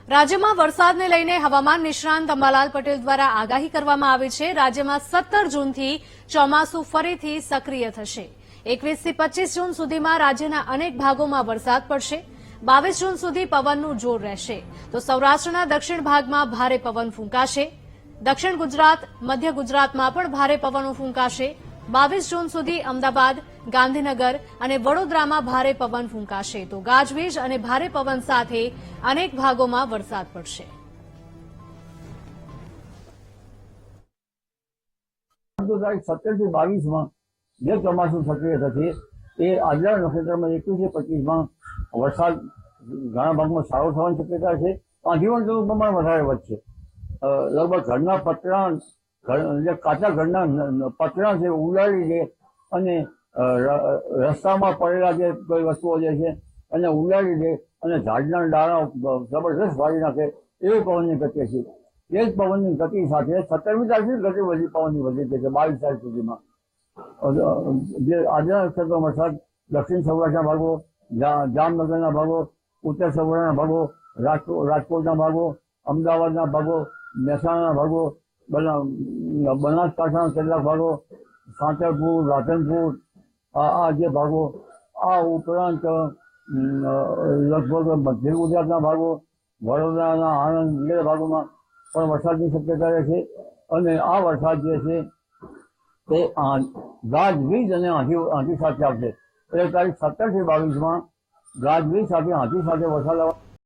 રાજ્યમાં વરસાદને લઈને હવામાન નિષ્ણાંત અંબાલાલ પટેલ દ્વારા આગાહી કરવામાં આવી છે। રાજ્યમાં 17 જૂનથી ચોમાસું ફરીથી સક્રિય થશે। 21 થી 25 જૂન સુધીમાં રાજ્યના અનેક ભાગોમાં વરસાદ પડશે। 22 જૂન સુધી પવનનું જોર રહેશે તો સૌરાષ્ટ્રના દક્ષિણ ભાગમાં ભારે પવન ફૂંકાશે। દક્ષિણ ગુજરાત, મધ્ય ગુજરાતમાં પણ ભારે પવનો ફૂંકાશે। 22 જૂન સુધી અમદાવાદ, ગાંધીનગર અને વડોદરામાં ભારે પવન ફૂંકાશે તો ગાજવીજ અને ભારે પવન સાથે અનેક ભાગોમાં વરસાદ પડશે। 17 થી 22 માં જે ચોમાસું સક્રિય થશે એ આજના નક્ષત્રમાં 21 થી 25 માં વરસાદ ઘણા ભાગમાં સારો થવાની શક્યતા છે। આંધીવંતનું પ્રમાણ વધારે વધશે। લગભગ ઘરના પતરા, જે કાચા ઘરના પતરા છે ઉડાડી દે અને રસ્તામાં પડેલા જે કોઈ વસ્તુઓ જે છે એને ઉડાડી દે અને ઝાડના ડાળા જબરદસ્ત વાળી નાખે એવી પવનની ગતિ છે। એ જ પવનની ગતિ સાથે 17મી તારીખથી ગતિ પવનની વધી છે 22 તારીખ સુધીમાં। જે આજના નક્ષત્રમાં વરસાદ દક્ષિણ સૌરાષ્ટ્રના ભાગો, જામનગરના ભાગો, ઉત્તર સૌરાષ્ટ્રના ભાગો, રાજકોટના ભાગો, અમદાવાદના ભાગો, મહેસાણાના ભાગો, બનાસકાંઠાના કેટલાક ભાગો, સાંતરપુર, રાધનપુર, આ જે ભાગો, આ ઉપરાંત લગભગ મધ્ય ગુજરાતના ભાગો, વડોદરાના, આણંદ વગેરે ભાગોમાં પણ વરસાદની શક્યતા રહે છે। અને આ વરસાદ જે છે તે ગાજવીજ અને આંધી સાથે આવશે। એટલે તારીખ 17 થી 22 માં ગાજવીજ સાથે આંધી સાથે વરસાદ આવશે।